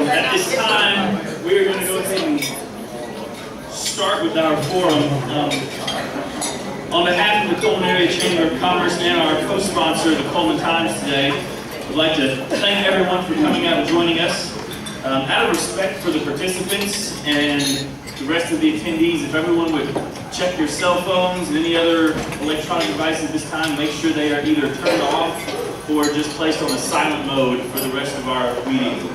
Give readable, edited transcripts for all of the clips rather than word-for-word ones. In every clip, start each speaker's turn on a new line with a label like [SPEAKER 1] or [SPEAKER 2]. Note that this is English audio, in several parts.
[SPEAKER 1] At this time, we are going to go ahead and start with our forum. On behalf of the Cullman Area Chamber of Commerce and our co-sponsor, the Cullman Times today, I'd like to thank everyone for coming out and joining us. Out of respect for the participants and the rest of the attendees, if everyone would check your cell phones and any other electronic devices this time, make sure they are either turned off or just placed on a silent mode for the rest of our meeting.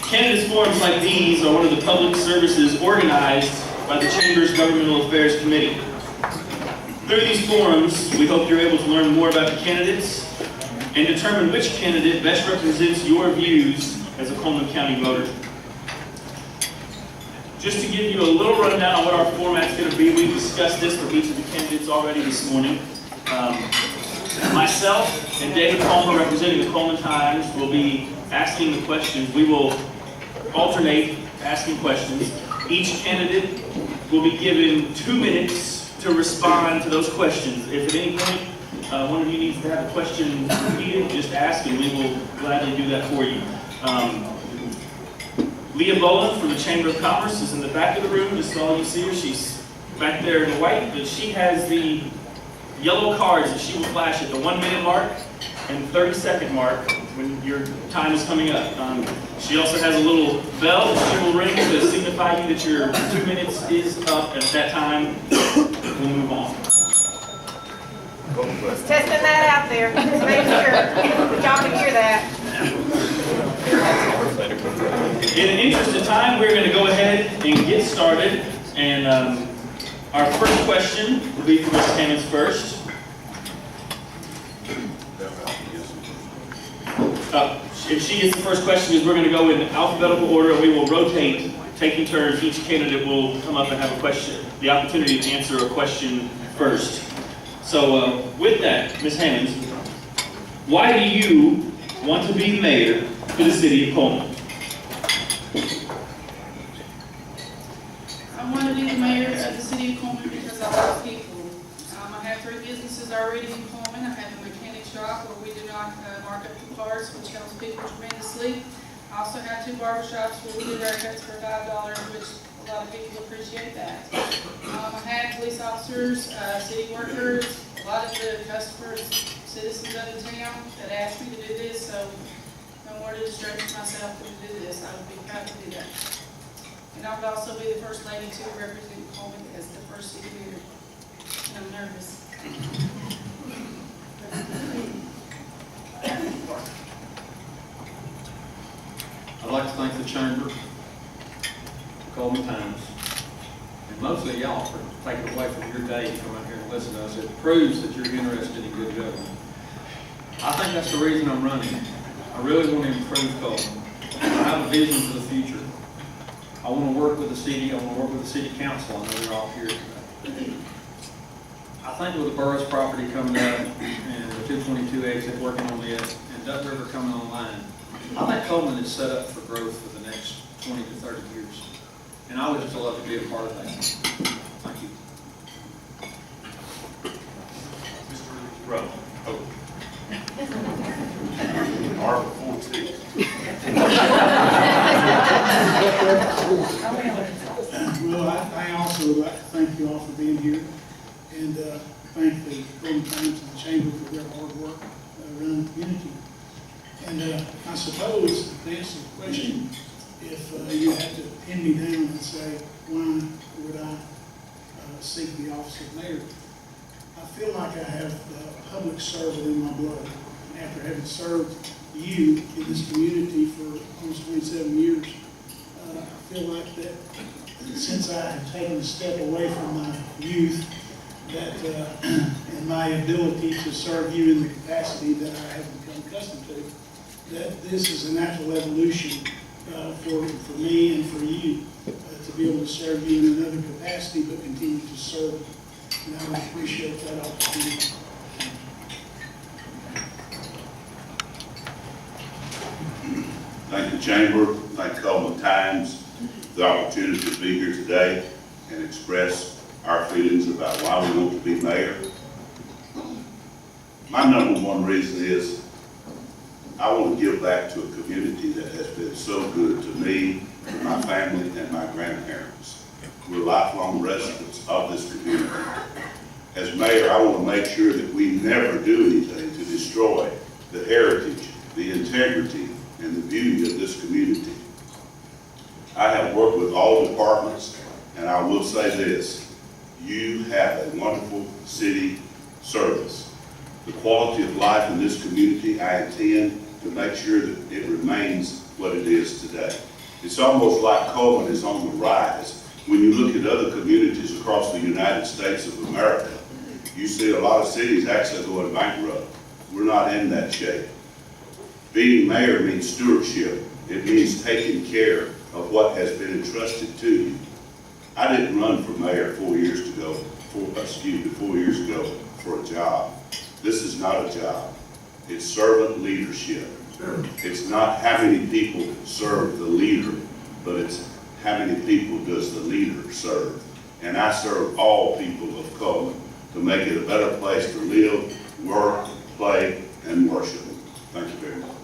[SPEAKER 1] Candidates forums like these are one of the public services organized by the Chamber's Governmental Affairs Committee. Through these forums, we hope you're able to learn more about the candidates and determine which candidate best represents your views as a Cullman County voter. Just to give you a little rundown on what our format's going to be, we've discussed this with each of the candidates already this morning. Myself and David Cullman, representing the Cullman Times, will be asking the questions. We will alternate asking questions. Each candidate will be given 2 minutes to respond to those questions. If at any point one of you needs to have a question repeated, just ask and we will gladly do that for you. Leah Boland from the Chamber of Commerce is in the back of the room. Just so all you see her, she's back there in the white, but she has the yellow cards that she will flash at the 1 minute mark and 30-second mark when your time is coming up. She also has a little bell that she will ring to signify you that your 2 minutes is up, and at that time, we'll move on.
[SPEAKER 2] Just testing that out there. Just make sure y'all can hear that.
[SPEAKER 1] In the interest of time, we're going to go ahead and get started. And our first question will be from Ms. Hammonds first. If she gets the first question, we're going to go in alphabetical order. We will rotate, taking turns. Each candidate will come up and have a question, the opportunity to answer a question first. So with that, Ms. Hammonds, why do you want to be mayor for the city of Cullman?
[SPEAKER 3] I want to be the mayor of the city of Cullman because I love people. I have 3 businesses already in Cullman. I have a mechanic shop where we do not mark up the cars, which helps people tremendously. I also have 2 barber shops where we do haircuts for $5, which a lot of people appreciate that. I have police officers, city workers, a lot of the customers, citizens of the town that ask me to do this, so no more to stretch myself to do this. I would be proud to do that. And I would also be the first lady to represent Cullman as the first city mayor. And I'm nervous.
[SPEAKER 4] I'd like to thank the Chamber, the Cullman Times, and mostly y'all for taking away from your day to come out here and listen to us. It proves that you're interested in good government. I think that's the reason I'm running. I really want to improve Cullman. I have a vision for the future. I want to work with the city. I want to work with the city council. I know they're all here today. I think with the borough's property coming up and the 222 exit working on it and Duck River coming online, I think Cullman is set up for growth for the next 20 to 30 years. And I would just love to be a part of that. Thank you.
[SPEAKER 5] Mr. Rowe. Article 14.
[SPEAKER 6] Well, I also would like to thank you all for being here and thank the Cullman Times and the Chamber for their hard work around the community. And I suppose, to answer the question, if you had to pin me down and say, why would I seek the office of mayor? I feel like I have public servant in my blood. After having served you in this community for almost 27 years, I feel like that since I have taken a step away from my youth, that and my ability to serve you in the capacity that I have become accustomed to, that this is a natural evolution for me and for you to be able to serve you in another capacity, but continue to serve. And I would appreciate that opportunity.
[SPEAKER 5] Thank the Chamber, thank the Cullman Times for the opportunity to be here today and express our feelings about why we want to be mayor. My number one reason is I want to give back to a community that has been so good to me, to my family, and my grandparents. We're lifelong residents of this community. As mayor, I want to make sure that we never do anything to destroy the heritage, the integrity, and the beauty of this community. I have worked with all departments, and I will say this: you have a wonderful city service. The quality of life in this community, I intend to make sure that it remains what it is today. It's almost like Cullman is on the rise. When you look at other communities across the United States of America, you see a lot of cities actually going bankrupt. We're not in that shape. Being mayor means stewardship. It means taking care of what has been entrusted to you. I didn't run for mayor 4 years ago for a job. This is not a job. It's servant leadership. It's not how many people serve the leader, but it's how many people does the leader serve. And I serve all people of Cullman to make it a better place to live, work, play, and worship. Thank you very much.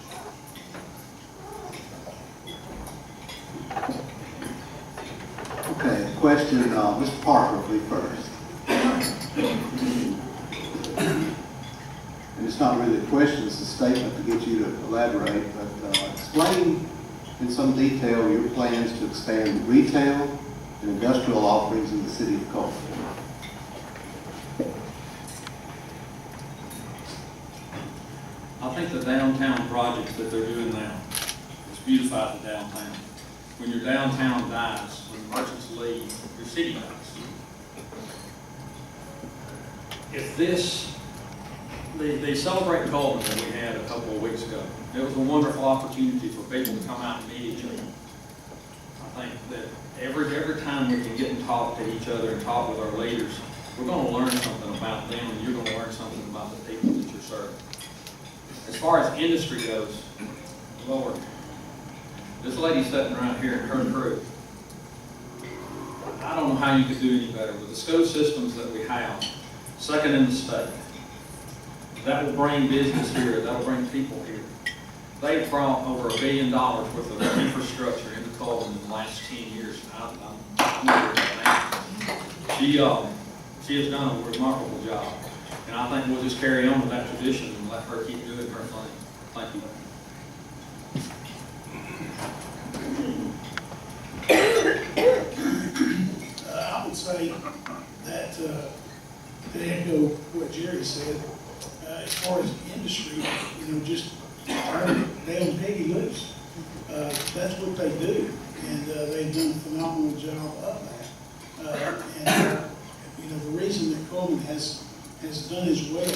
[SPEAKER 7] Okay, question, Mr. Parker will be first. And it's not really a question, it's a statement to get you to elaborate, but explain in some detail your plans to expand retail and industrial offerings in the city of Cullman.
[SPEAKER 4] I think the downtown projects that they're doing now, it's beautified the downtown. When your downtown dies, when merchants leave, your city dies. If this, the Celebrate Cullman that we had a couple of weeks ago, it was a wonderful opportunity for people to come out and meet each other. I think that every time we can get and talk to each other and talk with our leaders, we're going to learn something about them, and you're going to learn something about the people that you're serving. As far as industry goes, Lord, this lady sitting right here in her crew, I don't know how you could do any better with the school systems that we have, second in the state. That will bring business here, that will bring people here. They've brought over $1 billion worth of infrastructure into Cullman in the last 10 years. I'm not that. She has done a remarkable job. And I think we'll just carry on with that tradition and let her keep doing her thing. Thank you.
[SPEAKER 6] I would say that, to echo what Jerry said, as far as industry, just they don't peggy loose. That's what they do, and they've done a phenomenal job of that. The reason that Cullman has done as well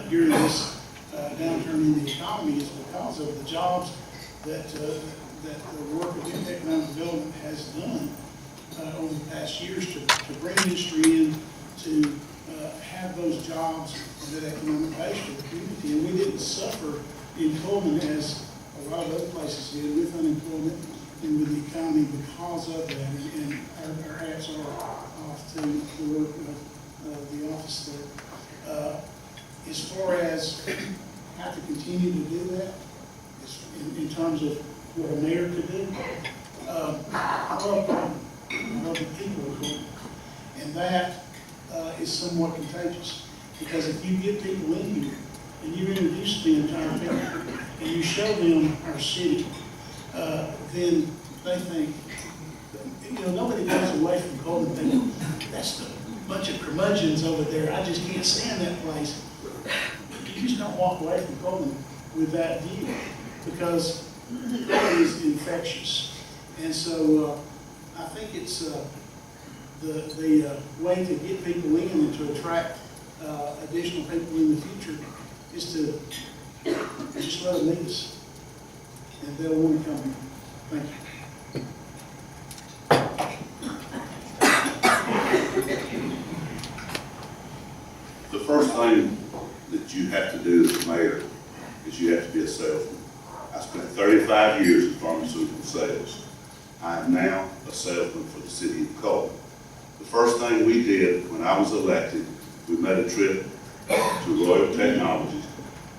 [SPEAKER 6] during this downturn in the economy is because of the jobs that the work of economic development has done over the past years to bring industry in, to have those jobs and that economic base for the community. And we didn't suffer in Cullman as a lot of other places did with unemployment and with the economy because of that. And our hats are off to the work of the office there. As far as how to continue to do that, in terms of what a mayor could do, I love the people of Cullman. And that is somewhat contagious, because if you get people in here and you introduce them to our people and you show them our city, then they think, nobody goes away from Cullman thinking, that's the bunch of curmudgeons over there, I just can't stand that place. You just don't walk away from Cullman with that view, because it is infectious. And so I think it's the way to get people in and to attract additional people in the future is to just let them meet us, and they'll want to come here. Thank you.
[SPEAKER 5] The first thing that you have to do as a mayor is you have to be a salesman. I spent 35 years in pharmaceutical sales. I am now a salesman for the city of Cullman. The first thing we did when I was elected, we made a trip to Royal Technologies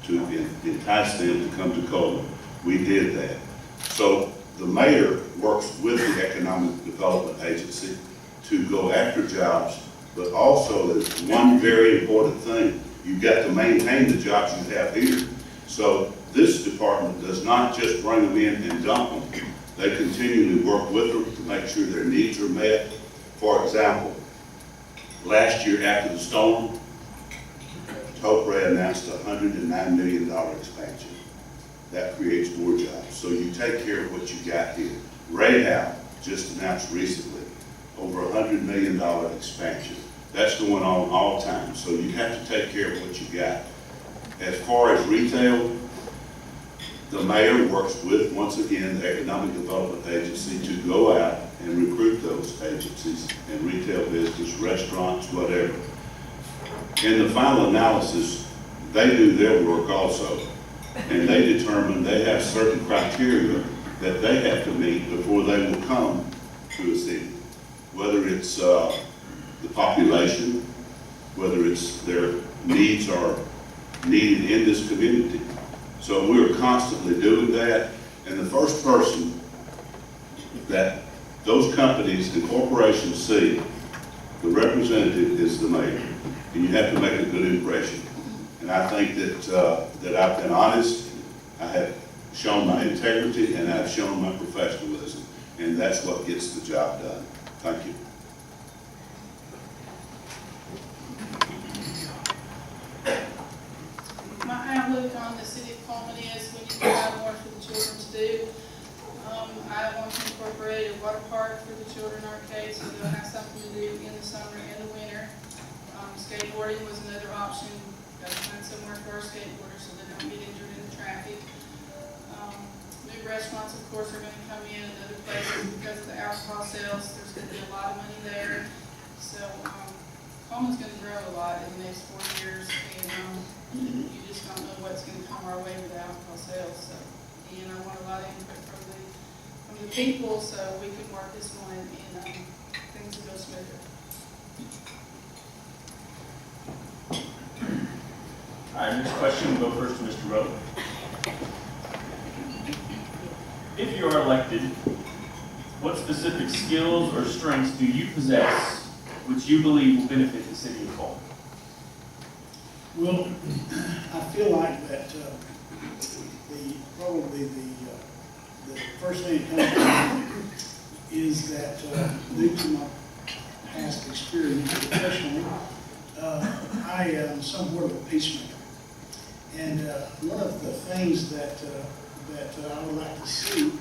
[SPEAKER 5] to entice them to come to Cullman. We did that. So the mayor works with the Economic Development Agency to go after jobs, but also there's one very important thing. You've got to maintain the jobs you have here. So this department does not just bring them in and dump them. They continually work with them to make sure their needs are met. For example, last year after the storm, Topre announced a $109 million expansion. That creates more jobs. So you take care of what you got here. Rahab just announced recently over $100 million expansion. That's going on all time. So you have to take care of what you got. As far as retail, the mayor works with, once again, the Economic Development Agency to go out and recruit those agencies and retail business, restaurants, whatever. In the final analysis, they do their work also. And they determine they have certain criteria that they have to meet before they will come to a city. Whether it's the population, whether it's their needs are needed in this community. So we're constantly doing that. And the first person that those companies and corporations see, the representative is the mayor. And you have to make a good impression. And I think that I've been honest, I have shown my integrity, and I've shown my professionalism. And that's what gets the job done. Thank you.
[SPEAKER 3] My outlook on the city of Cullman is we need to have more for the children to do. I want to incorporate a water park for the children arcade, so they'll have something to do in the summer and the winter. Skateboarding was another option. Got to find somewhere for our skateboarders so they don't get injured in the traffic. New restaurants, of course, are going to come in other places because of the alcohol sales. There's going to be a lot of money there. So Cullman's going to grow a lot in the next 4 years, and you just don't know what's going to come our way with the alcohol sales. So, and I want a lot of input from the people so we can work this one and things will go smoother.
[SPEAKER 1] All right, next question, we'll go first to Mr. Rowe. If you are elected, what specific skills or strengths do you possess which you believe will benefit the city of Cullman?
[SPEAKER 6] Well, I feel like that probably the first thing that comes to mind is that due to my past experience professionally, I am somewhat of a peacemaker. And one of the things that I would like to see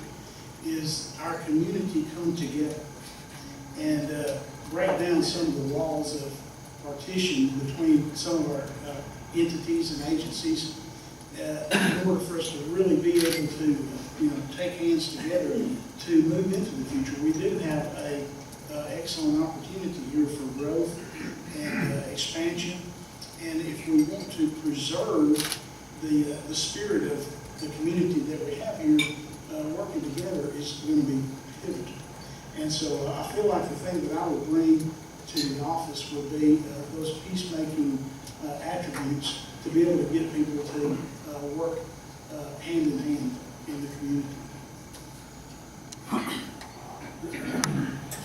[SPEAKER 6] is our community come together and break down some of the walls of partition between some of our entities and agencies in order for us to really be able to take hands together to move into the future. We do have a excellent opportunity here for growth and expansion. And if we want to preserve the spirit of the community that we have here, working together is going to be pivotal. And so I feel like the thing that I would bring to the office would be those peacemaking attributes to be able to get people to work hand in hand in the community.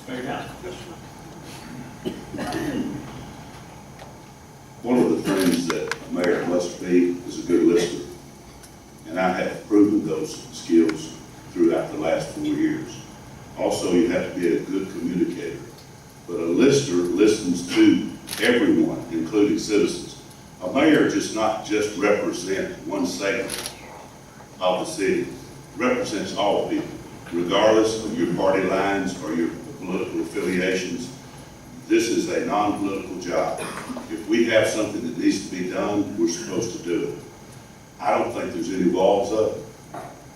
[SPEAKER 1] Mayor Down.
[SPEAKER 5] One of the things that a mayor must be is a good listener. And I have proven those skills throughout the last 4 years. Also, you have to be a good communicator. But a listener listens to everyone, including citizens. A mayor does not just represent one segment of the city. Represents all people, regardless of your party lines or your political affiliations. This is a non-political job. If we have something that needs to be done, we're supposed to do it. I don't think there's any walls up.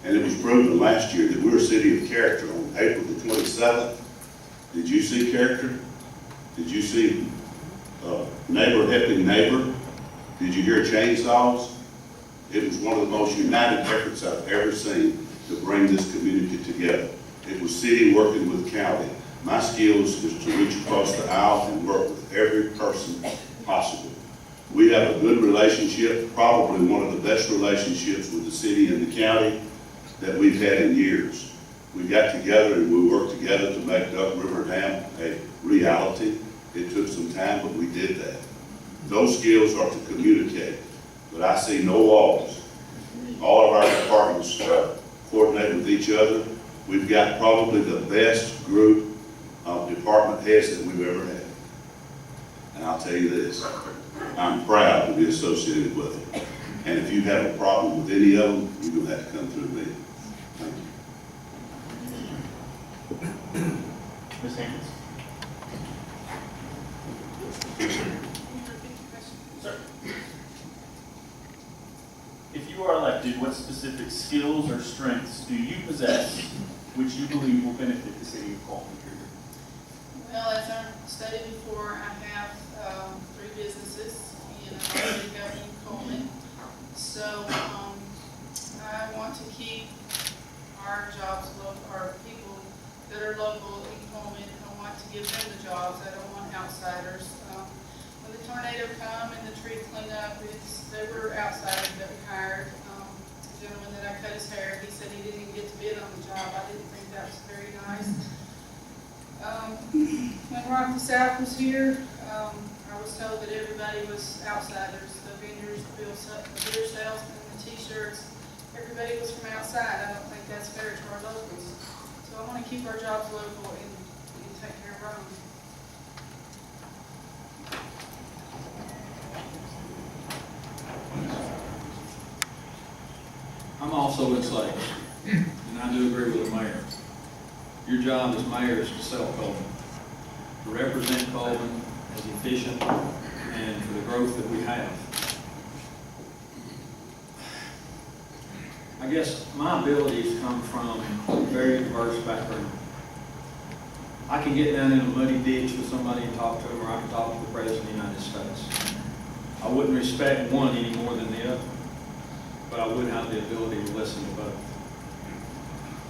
[SPEAKER 5] And it was proven last year that we're a city of character. On April the 27th, did you see character? Did you see neighbor helping neighbor? Did you hear chainsaws? It was one of the most united efforts I've ever seen to bring this community together. It was city working with county. My skills is to reach across the aisle and work with every person possible. We have a good relationship, probably one of the best relationships with the city and the county that we've had in years. We got together and we worked together to make Duck River Dam a reality. It took some time, but we did that. Those skills are to communicate, but I see no walls. All of our departments coordinate with each other. We've got probably the best group of department heads that we've ever had. And I'll tell you this, I'm proud to be associated with them. And if you have a problem with any of them, you're gonna have to come through me. Thank you.
[SPEAKER 1] Ms. Hankins?
[SPEAKER 3] Can you repeat the question?
[SPEAKER 1] Sir. If you are elected, what specific skills or strengths do you possess which you believe will benefit the city of Cullman?
[SPEAKER 3] Well, as I stated before, I have 3 businesses and I'm already governing Cullman. So I want to keep our jobs local, our people that are local in Cullman. I want to give them the jobs. I don't want outsiders. When the tornado come and the tree cleanup, they were outsiders that we hired. The gentleman that I cut his hair, he said he didn't even get to bid on the job. I didn't think that was very nice. When Rock the South was here, I was told that everybody was outsiders, the vendors, the beer salesmen, the t-shirts, everybody was from outside. I don't think that's fair to our locals. So I want to keep our jobs local and take care of our own.
[SPEAKER 4] I'm also in sales, and I do agree with the mayor. Your job as mayor is to sell Cullman, to represent Cullman as efficient and for the growth that we have. I guess my abilities come from a very diverse background. I can get down in a muddy ditch with somebody and talk to them, or I can talk to the President of the United States. I wouldn't respect one any more than the other, but I would have the ability to listen to both.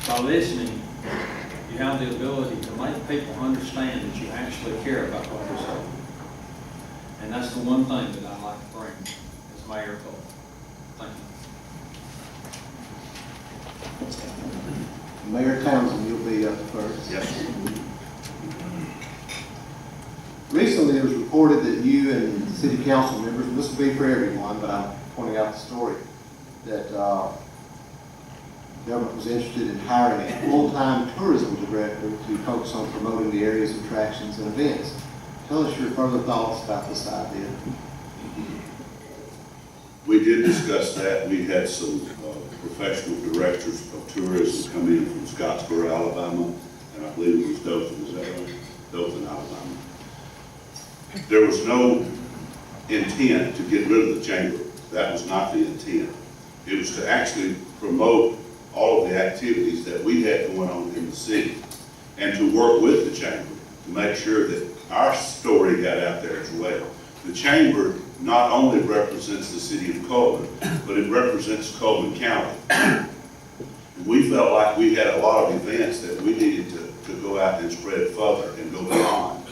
[SPEAKER 4] By listening, you have the ability to make people understand that you actually care about what they're saying. And that's the one thing that I like to bring as mayor of Cullman. Thank you.
[SPEAKER 7] Mayor Townsend, you'll be up first.
[SPEAKER 5] Yes, sir.
[SPEAKER 7] Recently, it was reported that you and city council members, and this will be for everyone, but I'm pointing out the story, that government was interested in hiring a full-time tourism director to focus on promoting the area's attractions and events. Tell us your further thoughts about this idea.
[SPEAKER 5] We did discuss that. We had some professional directors of tourism come in from Scottsboro, Alabama, and I believe it was Dothan, is that right? Dothan, Alabama. There was no intent to get rid of the chamber. That was not the intent. It was to actually promote all of the activities that we had going on in the city and to work with the chamber to make sure that our story got out there as well. The chamber not only represents the city of Cullman, but it represents Cullman County. We felt like we had a lot of events that we needed to go out and spread further and go beyond.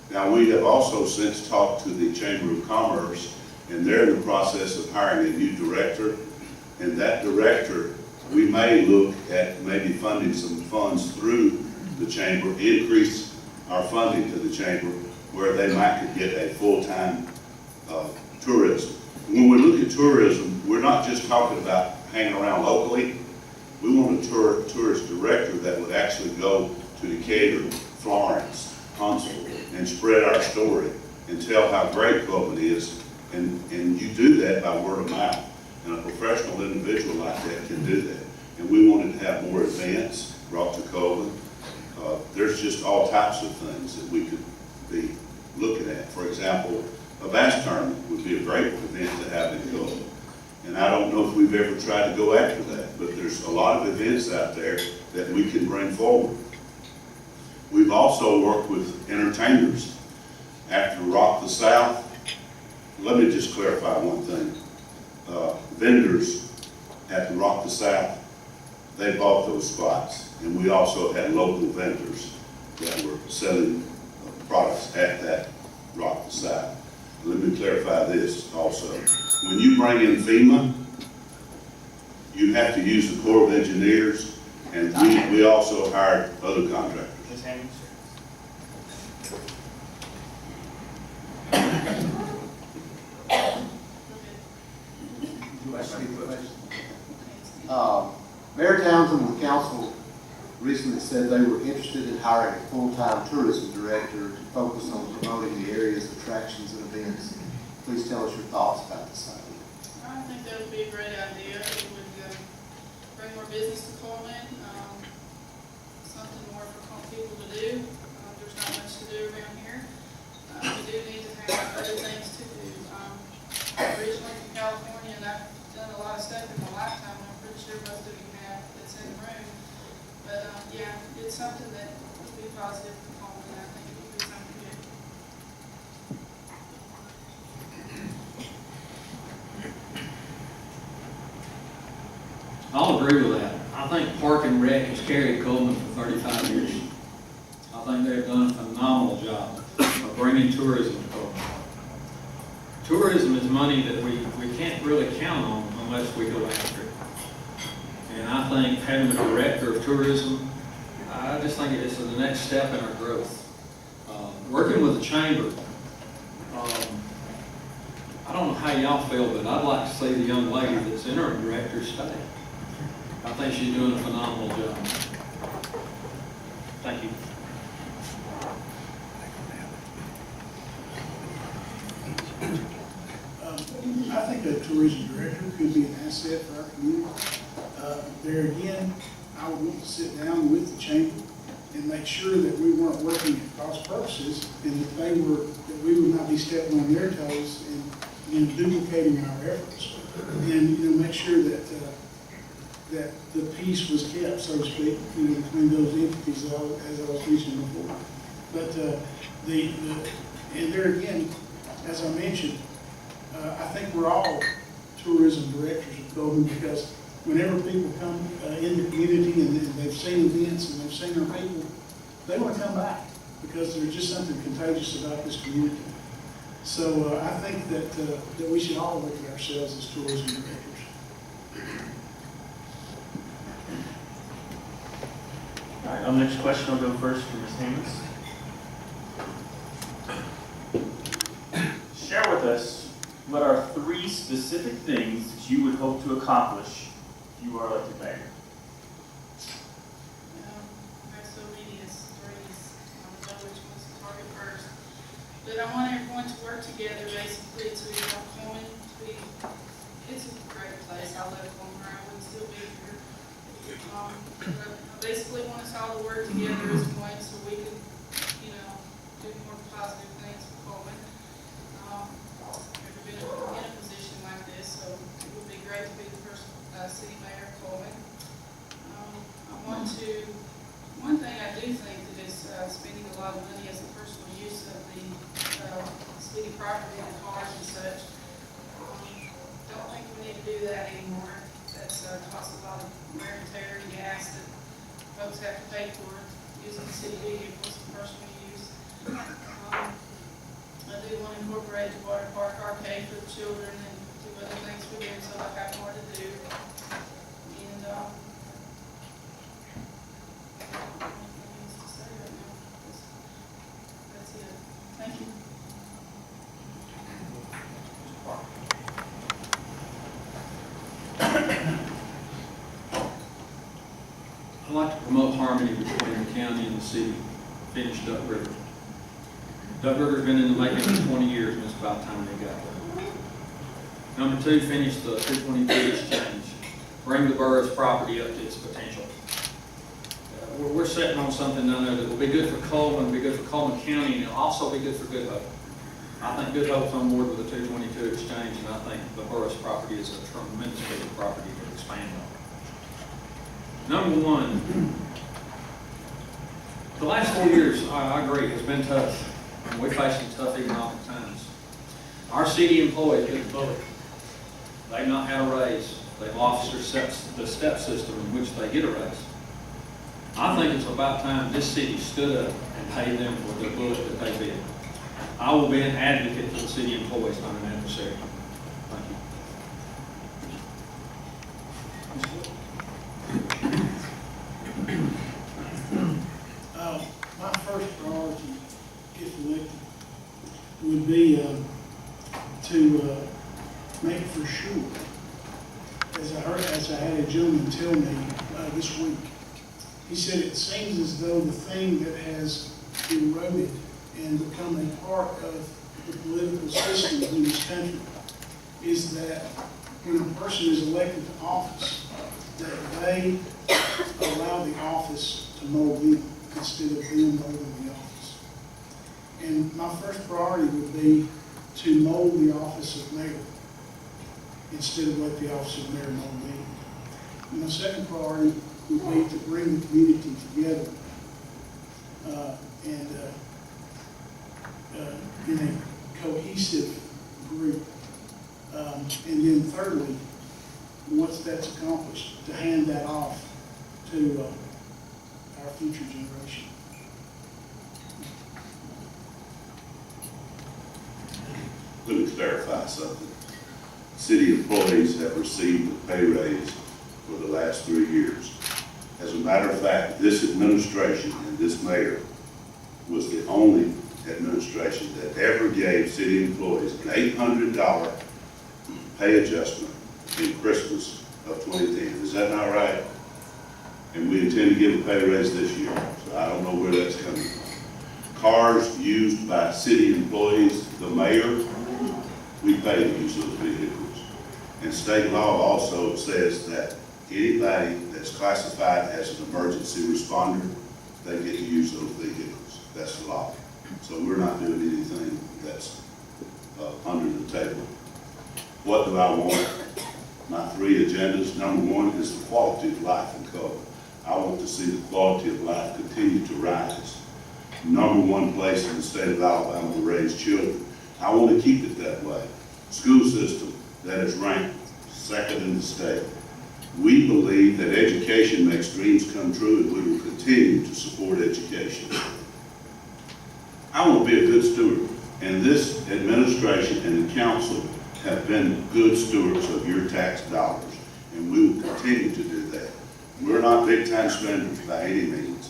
[SPEAKER 5] Now, we have also since talked to the Chamber of Commerce, and they're in the process of hiring a new director. And that director, we may look at maybe funding some funds through the chamber, increase our funding to the chamber, where they might could get a full-time tourism. When we look at tourism, we're not just talking about hanging around locally. We want a tourist director that would actually go to Decatur, Florence, Huntsville, and spread our story and tell how great Cullman is. And you do that by word of mouth. And a professional individual like that can do that. And we wanted to have more events brought to Cullman. There's just all types of things that we could be looking at. For example, a bass tournament would be a great event to have in Cullman. And I don't know if we've ever tried to go after that, but there's a lot of events out there that we can bring forward. We've also worked with entertainers. After Rock the South, let me just clarify one thing. Vendors at the Rock the South, they bought those spots. And we also had local vendors that were selling products at that Rock the South. let me clarify this also. When you bring in FEMA, you have to use the Corps of Engineers, and we also hired other contractors.
[SPEAKER 1] Ms. Hammond?
[SPEAKER 7] Mayor Townsend and council recently said they were interested in hiring a full-time tourism director to focus on promoting the area's attractions and events. Please tell us your thoughts about this idea.
[SPEAKER 3] I think that would be a great idea. It would bring more business to Cullman, something more for people to do. There's not much to do around here. We do need to have other things to do. Originally from California, and I've done a lot of stuff in my lifetime, and I'm pretty sure most of you have that's in the room. But yeah, it's something that would be positive for Cullman. I think it would be something good.
[SPEAKER 4] I'll agree with that. I think Park and Rec has carried Cullman for 35 years. I think they've done a phenomenal job of bringing tourism to Cullman. Tourism is money that we can't really count on unless we go after it. And I think having a director of tourism, I just think it's the next step in our growth. Working with the chamber, I don't know how y'all feel, but I'd like to see the young lady that's interim director stay. I think she's doing a phenomenal job. Thank you.
[SPEAKER 6] I think a tourism director could be an asset for our community. There again, I would want to sit down with the chamber and make sure that we weren't working at cross purposes and that we would not be stepping on their toes and duplicating our efforts. And, make sure that that the peace was kept, so to speak, between those entities, as I was mentioning before. But and there again, as I mentioned, I think we're all tourism directors of Cullman, because whenever people come in the community and they've seen events and they've seen our people, they want to come back because there's just something contagious about this community. So I think that we should all look at ourselves as tourism directors.
[SPEAKER 1] All right, our next question will go first to Ms. Hammond. Share with us, what are 3 specific things that you would hope to accomplish if you are elected mayor?
[SPEAKER 3] There's so many as 3s. I don't know which ones to target first. But I want everyone to work together basically to help Cullman to be, it's a great place. I love Cullman, or I wouldn't still be here. But I basically want us all to work together as one so we can, do more positive things for Cullman. Never been in a position like this, so it would be great to be the first city mayor of Cullman. One thing I do think that is spending a lot of money as a personal use of the city property and cars and such. Don't think we need to do that anymore. That's costs a lot of wear and tear and gas that folks have to pay for using city vehicles for personal use. I do want to incorporate the water park arcade for the children and do other things for them so I have more to do. And that's it. Thank you.
[SPEAKER 4] I'd like to promote harmony between the county and the city. Finish Duck River. Duck River's been in the making for 20 years, and it's about time they got there. Number 2, finish the 222 exchange. Bring the borough's property up to its potential. We're sitting on something down there that will be good for Cullman, be good for Cullman County, and it'll also be good for Good Hope. I think Good Hope's on board with the 222 exchange, and I think the borough's property is a tremendous piece of property to expand on. Number 1, the last 4 years, I agree, has been tough. And we're facing tough economic times. Our city employees get voted. They've not had a raise. They've lost the step system in which they get a raise. I think it's about time this city stood up and paid them for the bullet that they did. I will be an advocate for the city employees, not an adversary. Thank you.
[SPEAKER 6] My first priority, if elected, would be to make for sure, as I had a gentleman tell me this week, he said it seems as though the thing that has eroded and become a part of the political system in this country is that when a person is elected to office, that they allow the office to mold them instead of them molding the office. And my first priority would be to mold the office of mayor instead of let the office of mayor mold me. And my second priority would be to bring the community together and in a cohesive group. And then thirdly, once that's accomplished, to hand that off to our future generation.
[SPEAKER 5] Let me clarify something. City employees have received a pay raise for the last 3 years. As a matter of fact, this administration and this mayor was the only administration that ever gave city employees an $800 pay adjustment in Christmas of 2010. Is that not right? And we intend to give a pay raise this year, so I don't know where that's coming from. Cars used by city employees, the mayor, we pay to use those vehicles. And state law also says that anybody that's classified as an emergency responder, they get to use those vehicles. That's the law. So we're not doing anything that's under the table. What do I want? My 3 agendas. Number 1 is the quality of life in Cullman. I want to see the quality of life continue to rise. Number 1 place in the state of Alabama to raise children. I want to keep it that way. School system that is ranked 2nd in the state. We believe that education makes dreams come true, and we will continue to support education. I want to be a good steward, and this administration and the council have been good stewards of your tax dollars, and we will continue to do that. We're not big-time spenders by any means.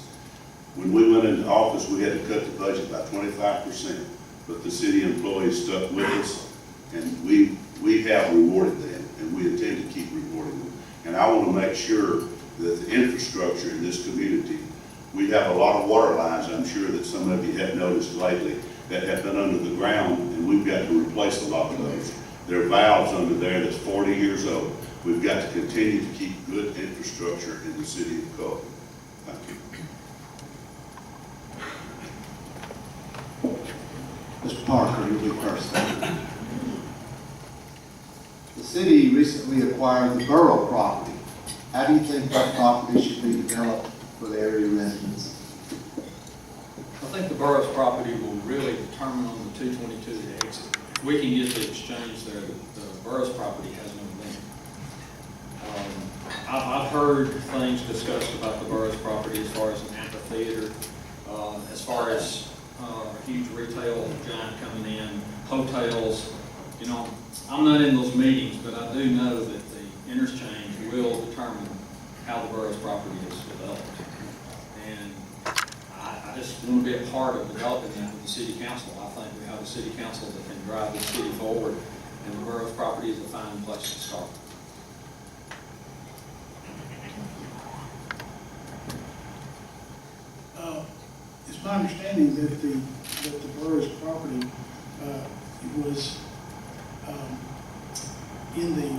[SPEAKER 5] When we went into office, we had to cut the budget by 25%, but the city employees stuck with us, and we have rewarded them, and we intend to keep rewarding them. And I want to make sure that the infrastructure in this community, we have a lot of water lines, I'm sure that some of you have noticed lately, that have been under the ground, and we've got to replace a lot of those. There are valves under there that's 40 years old. We've got to continue to keep good infrastructure in the city of Cullman. Thank you.
[SPEAKER 7] Mr. Parker, you'll be first. The city recently acquired the borough property. How do you think that property should be developed for the area residents?
[SPEAKER 4] I think the borough's property will really determine on the 222 the exit. If we can get the exchange there, the borough's property has no limit. I've heard things discussed about the borough's property as far as an amphitheater, as far as a huge retail giant coming in, hotels. You know, I'm not in those meetings, but I do know that the interchange will determine how the borough's property is developed. And I just want to be a part of developing that with the city council. I think we have a city council that can drive the city forward, and the borough's property is a fine place to start.
[SPEAKER 6] It's my understanding that the borough's property was in the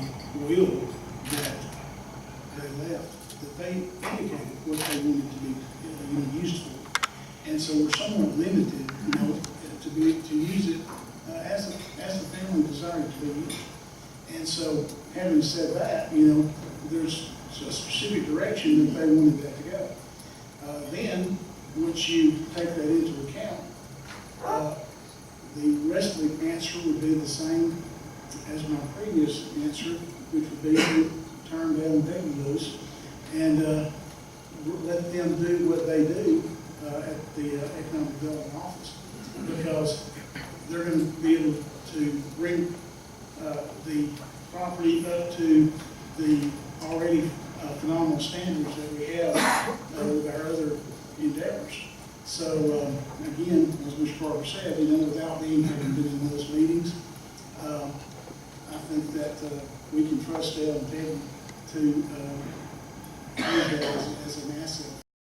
[SPEAKER 6] will that they left, that they indicated what they wanted to be used for. And so we're somewhat limited, to use it as the family desired to be used. And so, having said that, there's a specific direction that they wanted that to go. Then, once you take that into account, the rest of the answer would be the same as my previous answer, which would be to turn down Peggy loose and let them do what they do at the Economic Development Office. Because they're going to be able to bring the property up to the already phenomenal standards that we have with our other endeavors. So, again, as Mr. Carter said, without having been in those meetings, I think that we can trust Dale and Kevin to use that as an asset